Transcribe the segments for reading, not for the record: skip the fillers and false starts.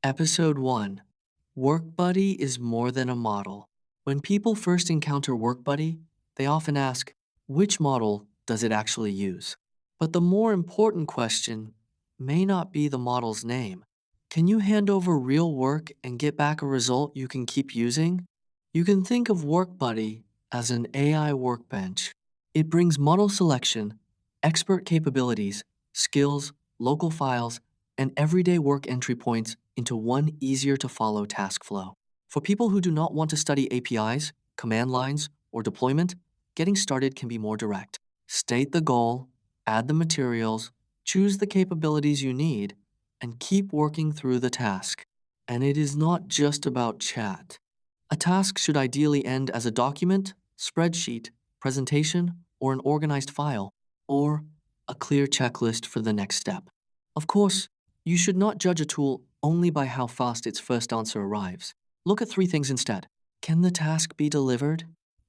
Episode 1. WorkBuddy is more than a model. When people first encounter WorkBuddy, they often ask, which model does it actually use? But the more important question may not be the model's name. Can you hand over real work and get back a result you can keep using? You can think of WorkBuddy as an AI workbench. It brings model selection, expert capabilities, skills, local files, and everyday work entry points into one easier-to-follow task flow. For people who do not want to study APIs, command lines, or deployment, getting started can be more direct. State the goal, add the materials, choose the capabilities you need, and keep working through the task. And it is not just about chat. A task should ideally end as a document, spreadsheet, presentation, or an organized file, or a clear checklist for the next step. Of course, you should not judge a tool only by how fast its first answer arrives. Look at three things instead. Can the task be delivered?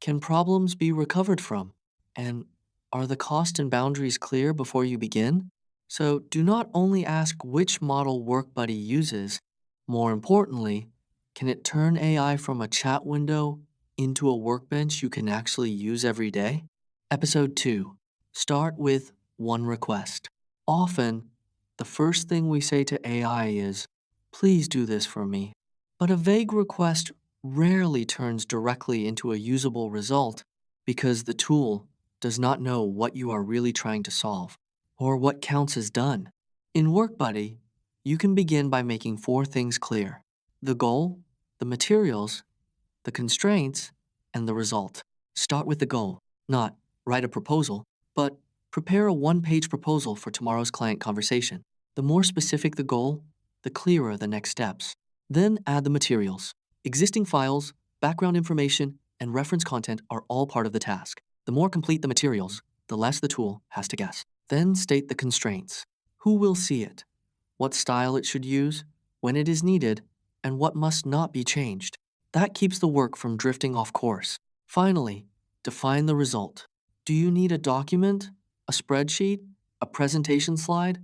Can problems be recovered from? And are the cost and boundaries clear before you begin? So do not only ask which model WorkBuddy uses, more importantly, can it turn AI from a chat window into a workbench you can actually use every day? Episode 2. Start with one request. Often, the first thing we say to AI is, please do this for me. But a vague request rarely turns directly into a usable result because the tool does not know what you are really trying to solve or what counts as done. In WorkBuddy, you can begin by making four things clear: the goal, the materials, the constraints, and the result. Start with the goal, not write a proposal, but prepare a one-page proposal for tomorrow's client conversation. The more specific the goal, the clearer the next steps. Then add the materials. Existing files, background information, and reference content are all part of the task. The more complete the materials, the less the tool has to guess. Then state the constraints. Who will see it? What style it should use? When it is needed? And what must not be changed? That keeps the work from drifting off course. Finally, define the result. Do you need a document, a spreadsheet, a presentation slide,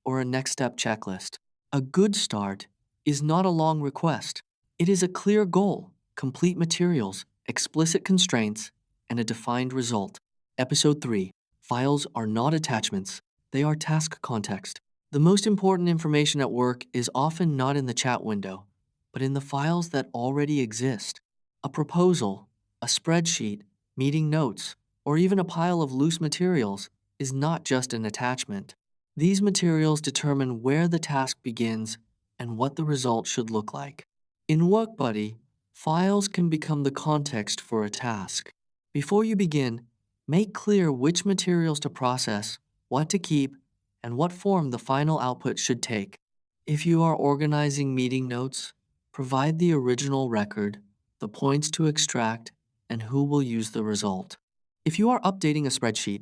or a next step checklist? A good start is not a long request. It is a clear goal, complete materials, explicit constraints, and a defined result. Episode 3. Files are not attachments. They are task context. The most important information at work is often not in the chat window, but in the files that already exist. A proposal, a spreadsheet, meeting notes, or even a pile of loose materials is not just an attachment. These materials determine where the task begins and what the result should look like. In WorkBuddy, files can become the context for a task. Before you begin, make clear which materials to process, what to keep, and what form the final output should take. If you are organizing meeting notes, provide the original record, the points to extract, and who will use the result. If you are updating a spreadsheet,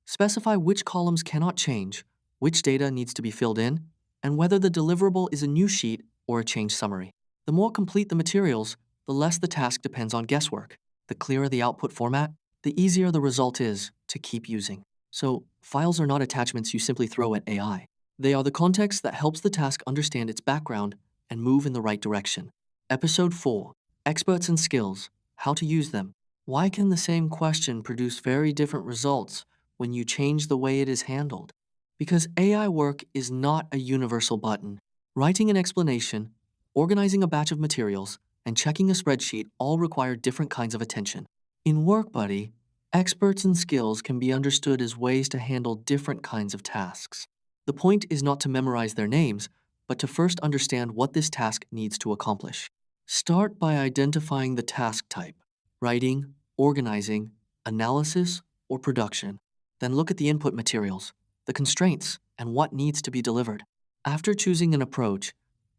specify which columns cannot change, which data needs to be filled in, and whether the deliverable is a new sheet or a changed summary. The more complete the materials, the less the task depends on guesswork. The clearer the output format, the easier the result is to keep using. So, files are not attachments you simply throw at AI. They are the context that helps the task understand its background and move in the right direction. Episode 4. Experts and skills. How to use them. Why can the same question produce very different results when you change the way it is handled? Because AI work is not a universal button. Writing an explanation, organizing a batch of materials, and checking a spreadsheet all require different kinds of attention. In WorkBuddy, experts and skills can be understood as ways to handle different kinds of tasks. The point is not to memorize their names, but to first understand what this task needs to accomplish. Start by identifying the task type: writing, organizing, analysis, or production. Then look at the input materials, the constraints, and what needs to be delivered. After choosing an approach,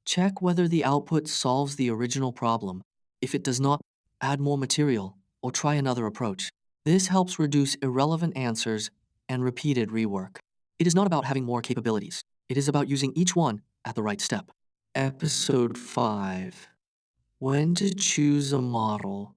check whether the output solves the original problem. If it does not, add more material or try another approach. This helps reduce irrelevant answers and repeated rework. It is not about having more capabilities. It is about using each one at the right step. Episode 5. When to choose a model.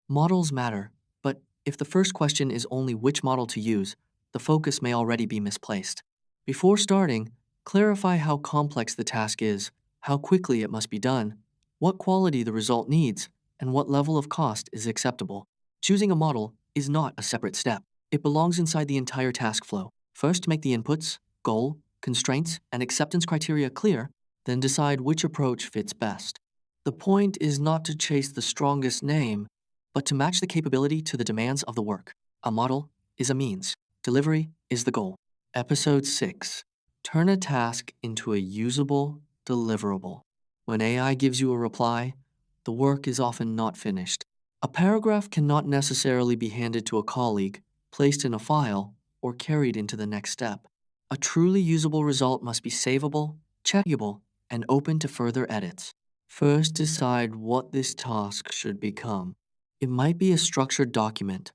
Models matter, but if the first question is only which model to use, the focus may already be misplaced. Before starting, clarify how complex the task is how quickly it must be done, what quality the result needs, and what level of cost is acceptable. Choosing a model is not a separate step. It belongs inside the entire task flow. First, make the inputs, goal, constraints, and acceptance criteria clear, then decide which approach fits best. The point is not to chase the strongest name, but to match the capability to the demands of the work. A model is a means. Delivery is the goal. Episode 6. Turn a task into a usable deliverable. When AI gives you a reply, the work is often not finished. A paragraph cannot necessarily be handed to a colleague, placed in a file, or carried into the next step. A truly usable result must be savable, checkable, and open to further edits. First, decide what this task should become. It might be a structured document,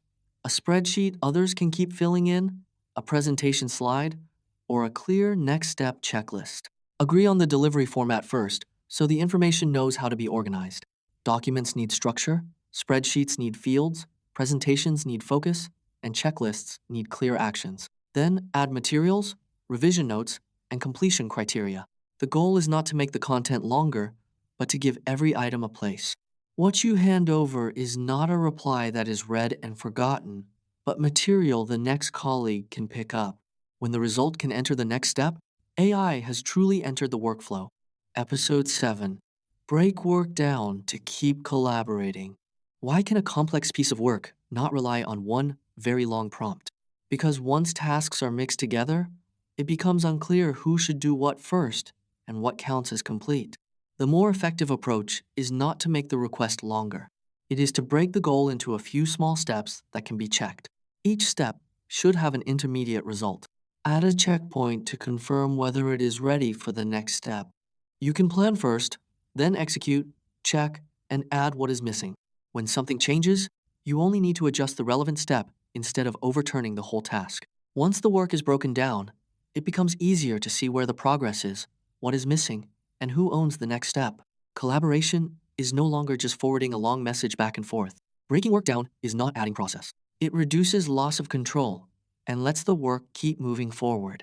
a spreadsheet others can keep filling in, a presentation slide, or a clear next step checklist. Agree on the delivery format first, so the information knows how to be organized. Documents need structure, spreadsheets need fields, presentations need focus, and checklists need clear actions. Then add materials, revision notes, and completion criteria. The goal is not to make the content longer, but to give every item a place. What you hand over is not a reply that is read and forgotten, but material the next colleague can pick up. When the result can enter the next step, AI has truly entered the workflow. Episode 7. Break work down to keep collaborating. Why can a complex piece of work not rely on one very long prompt? Because once tasks are mixed together, it becomes unclear who should do what first and what counts as complete. The more effective approach is not to make the request longer. It is to break the goal into a few small steps that can be checked. Each step should have an intermediate result. Add a checkpoint to confirm whether it is ready for the next step. You can plan first, then execute, check, and add what is missing. When something changes, you only need to adjust the relevant step instead of overturning the whole task. Once the work is broken down, it becomes easier to see where the progress is, what is missing, and who owns the next step. Collaboration is no longer just forwarding a long message back and forth. Breaking work down is not adding process. It reduces loss of control and lets the work keep moving forward.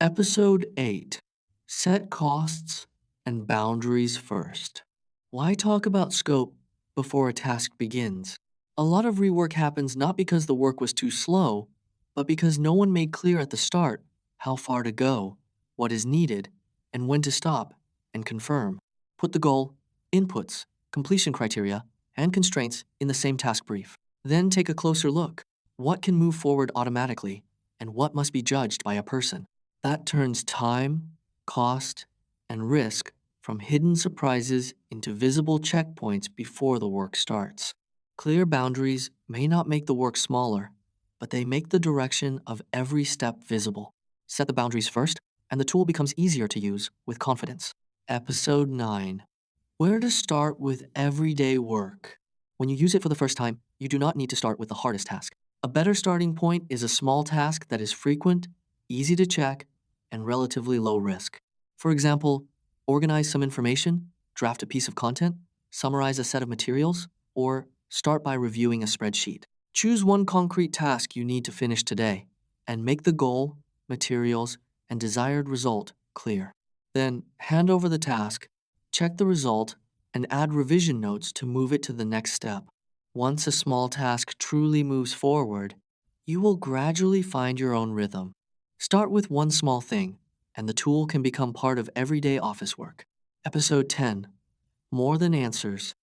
Episode 8. Set costs and boundaries first. Why talk about scope before a task begins? A lot of rework happens not because the work was too slow, but because no one made clear at the start how far to go, what is needed, and when to stop and confirm. Put the goal, inputs, completion criteria, and constraints in the same task brief. Then take a closer look. What can move forward automatically, and what must be judged by a person? That turns time, cost, and risk from hidden surprises into visible checkpoints before the work starts. Clear boundaries may not make the work smaller, but they make the direction of every step visible. Set the boundaries first, and the tool becomes easier to use with confidence. Episode 9. Where to start with everyday work. When you use it for the first time, you do not need to start with the hardest task. A better starting point is a small task that is frequent, easy to check, and relatively low risk. For example, organize some information, draft a piece of content, summarize a set of materials, or start by reviewing a spreadsheet. Choose one concrete task you need to finish today, and make the goal, materials, and desired result clear. Then hand over the task, check the result, and add revision notes to move it to the next step. Once a small task truly moves forward, you will gradually find your own rhythm. Start with one small thing, and the tool can become part of everyday office work. Episode 10. More than answers.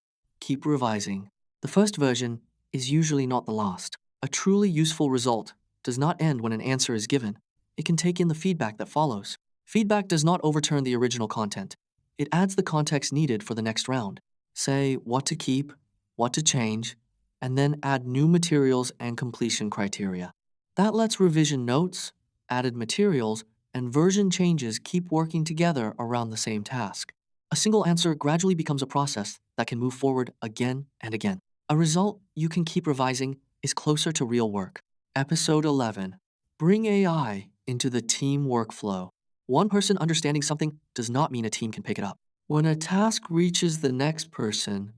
Keep revising. The first version is usually not the last. A truly useful result does not end when an answer is given. It can take in the feedback that follows. Feedback does not overturn the original content. It adds the context needed for the next round. Say what to keep, what to change, and then add new materials and completion criteria. That lets revision notes, added materials, and version changes keep working together around the same task. A single answer gradually becomes a process that can move forward again and again. A result you can keep revising is closer to real work. Episode 11. Bring AI into the team workflow. One person understanding something does not mean a team can pick it up. When a task reaches the next person,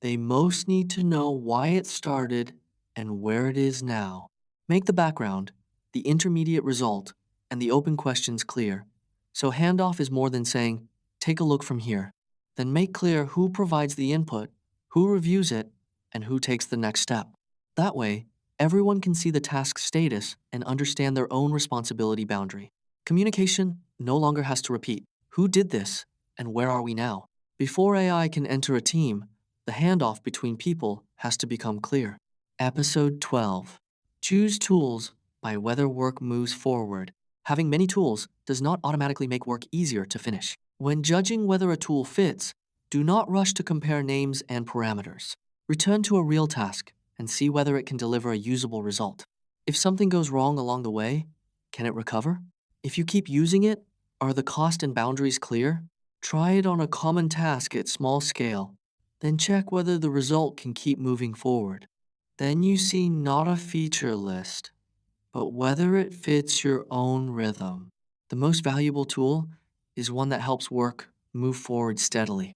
they most need to know why it started and where it is now. Make the background, the intermediate result, and the open questions clear. So handoff is more than saying, take a look from here. Then make clear who provides the input, who reviews it, and who takes the next step. That way, everyone can see the task status and understand their own responsibility boundary. Communication no longer has to repeat who did this and where are we now. Before AI can enter a team, the handoff between people has to become clear. Episode 12. Choose tools by whether work moves forward. Having many tools does not automatically make work easier to finish. When judging whether a tool fits, do not rush to compare names and parameters. Return to a real task and see whether it can deliver a usable result. If something goes wrong along the way, can it recover? If you keep using it, are the cost and boundaries clear? Try it on a common task at small scale. Then check whether the result can keep moving forward. Then you see not a feature list, but whether it fits your own rhythm. The most valuable tool is one that helps work move forward steadily.